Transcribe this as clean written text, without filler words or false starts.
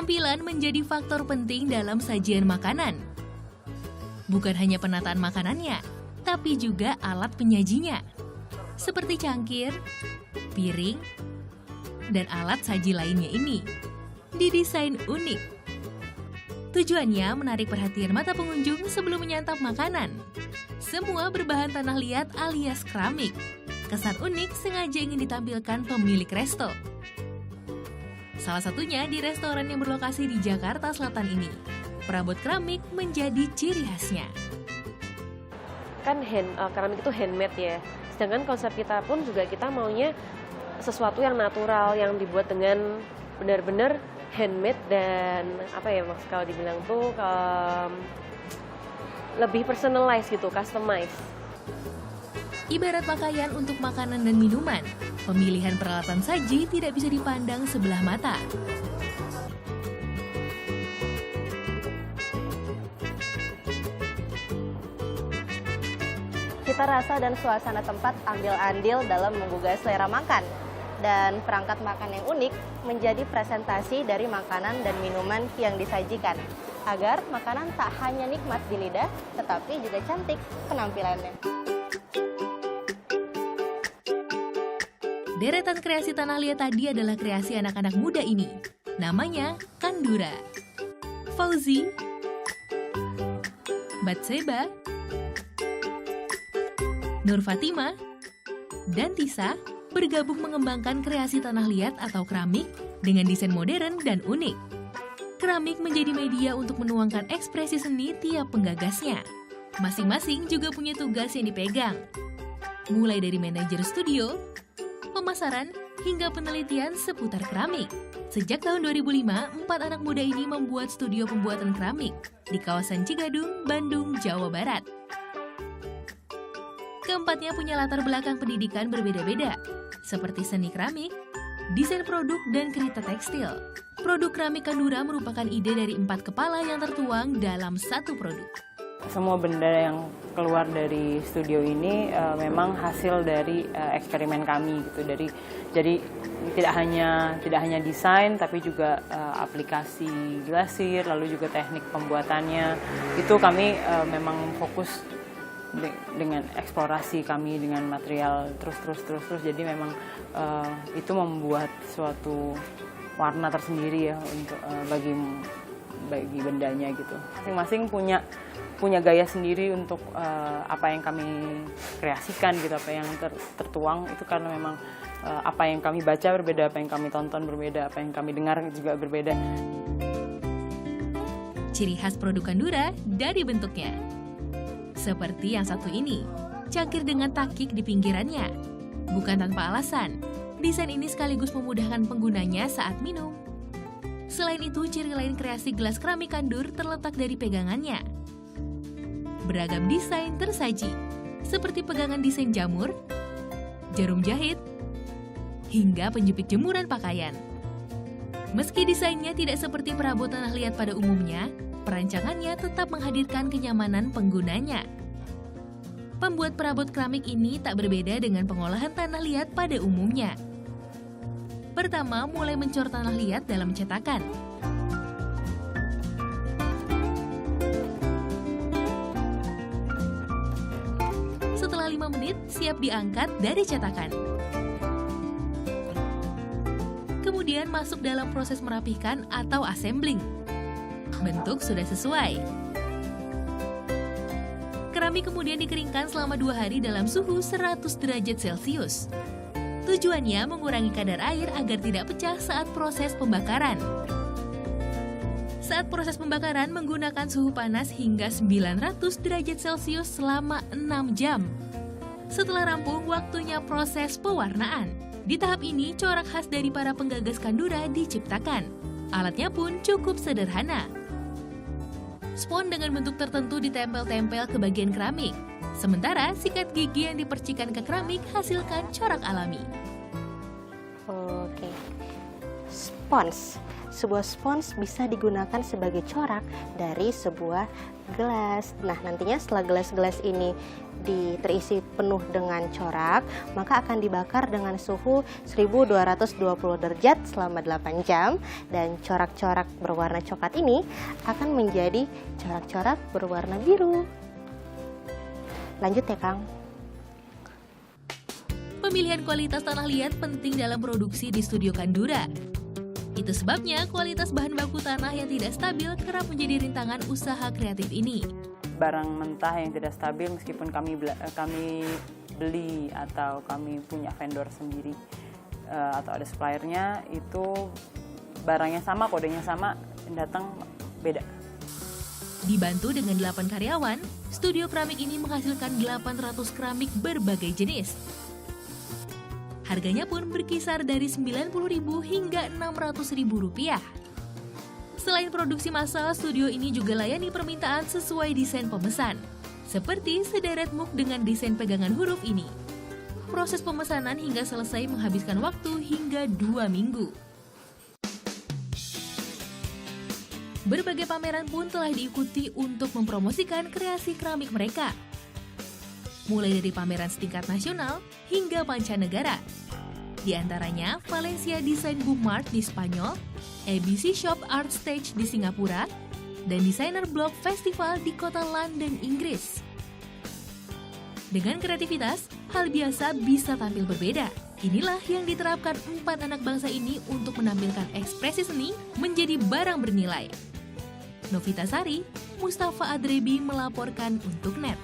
Tampilan menjadi faktor penting dalam sajian makanan. Bukan hanya penataan makanannya, tapi juga alat penyajinya. Seperti cangkir, piring, dan alat saji lainnya ini didesain unik. Tujuannya menarik perhatian mata pengunjung sebelum menyantap makanan. Semua berbahan tanah liat alias keramik. Kesan unik sengaja ingin ditampilkan pemilik resto. Salah satunya di restoran yang berlokasi di Jakarta Selatan ini. Perabot keramik menjadi ciri khasnya. Kan keramik itu handmade ya. Sedangkan konsep kita pun juga kita maunya sesuatu yang natural, yang dibuat dengan benar-benar handmade dan apa ya Mas kalau dibilang tuh lebih personalized gitu, customized. Ibarat pakaian untuk makanan dan minuman, pemilihan peralatan saji tidak bisa dipandang sebelah mata. Cita rasa dan suasana tempat ambil andil dalam menggugah selera makan. Dan perangkat makan yang unik menjadi presentasi dari makanan dan minuman yang disajikan. Agar makanan tak hanya nikmat di lidah, tetapi juga cantik penampilannya. Deretan kreasi tanah liat tadi adalah kreasi anak-anak muda ini. Namanya Kandura. Fauzi, Batseba, Nur Fatima, dan Tisa bergabung mengembangkan kreasi tanah liat atau keramik dengan desain modern dan unik. Keramik menjadi media untuk menuangkan ekspresi seni tiap penggagasnya. Masing-masing juga punya tugas yang dipegang. Mulai dari manajer studio, pemasaran, hingga penelitian seputar keramik. Sejak tahun 2005, 4 anak muda ini membuat studio pembuatan keramik di kawasan Cigadung, Bandung, Jawa Barat. Keempatnya punya latar belakang pendidikan berbeda-beda, seperti seni keramik, desain produk, dan kerita tekstil. Produk keramik Kandura merupakan ide dari 4 kepala yang tertuang dalam satu produk. Semua benda yang keluar dari studio ini memang hasil dari eksperimen kami gitu. Jadi tidak hanya desain tapi juga aplikasi glasir, lalu juga teknik pembuatannya. Itu kami memang fokus dengan eksplorasi kami dengan material terus. Jadi memang itu membuat suatu warna tersendiri ya untuk bagi bendanya gitu. Masing-masing punya gaya sendiri untuk apa yang kami kreasikan gitu, apa yang tertuang itu karena memang apa yang kami baca berbeda, apa yang kami tonton berbeda, apa yang kami dengar juga berbeda. Ciri khas produk Kandura dari bentuknya. Seperti yang satu ini, cangkir dengan takik di pinggirannya. Bukan tanpa alasan, desain ini sekaligus memudahkan penggunanya saat minum. Selain itu, ciri lain kreasi gelas keramik Kandur terletak dari pegangannya. Beragam desain tersaji, seperti pegangan desain jamur, jarum jahit, hingga penjepit jemuran pakaian. Meski desainnya tidak seperti perabot tanah liat pada umumnya, perancangannya tetap menghadirkan kenyamanan penggunanya. Pembuat perabot keramik ini tak berbeda dengan pengolahan tanah liat pada umumnya. Pertama, mulai mencor tanah liat dalam cetakan. Setelah 5 menit, siap diangkat dari cetakan. Kemudian masuk dalam proses merapikan atau assembling. Bentuk sudah sesuai. Keramik kemudian dikeringkan selama 2 hari dalam suhu 100 derajat Celcius. Tujuannya mengurangi kadar air agar tidak pecah saat proses pembakaran. Saat proses pembakaran menggunakan suhu panas hingga 900 derajat Celcius selama 6 jam. Setelah rampung, waktunya proses pewarnaan. Di tahap ini, corak khas dari para penggagas Kandura diciptakan. Alatnya pun cukup sederhana. Spons dengan bentuk tertentu ditempel-tempel ke bagian keramik. Sementara sikat gigi yang dipercikan ke keramik hasilkan corak alami. Oke. Spons. sebuah spons bisa digunakan sebagai corak dari sebuah gelas. Nah, nantinya setelah gelas-gelas ini terisi penuh dengan corak, maka akan dibakar dengan suhu 1220 derajat selama 8 jam, dan corak-corak berwarna coklat ini akan menjadi corak-corak berwarna biru. Lanjut ya, Kang. Pemilihan kualitas tanah liat penting dalam produksi di Studio Kandura. Itu sebabnya kualitas bahan baku tanah yang tidak stabil kerap menjadi rintangan usaha kreatif ini. Barang mentah yang tidak stabil, meskipun kami beli atau kami punya vendor sendiri atau ada suppliernya, itu barangnya sama, kodenya sama, datang beda. Dibantu dengan 8 karyawan, studio keramik ini menghasilkan 800 keramik berbagai jenis. Harganya pun berkisar dari Rp90.000 hingga Rp600.000. Selain produksi massal, studio ini juga layani permintaan sesuai desain pemesan, seperti sederet mug dengan desain pegangan huruf ini. Proses pemesanan hingga selesai menghabiskan waktu hingga 2 minggu. Berbagai pameran pun telah diikuti untuk mempromosikan kreasi keramik mereka. Mulai dari pameran setingkat nasional hingga mancanegara. Di antaranya Valencia Design Boom Mart di Spanyol, ABC Shop Art Stage di Singapura, dan Designer Block Festival di kota London, Inggris. Dengan kreativitas, hal biasa bisa tampil berbeda. Inilah yang diterapkan 4 anak bangsa ini untuk menampilkan ekspresi seni menjadi barang bernilai. Novita Sari, Mustafa Adrebi melaporkan untuk NET.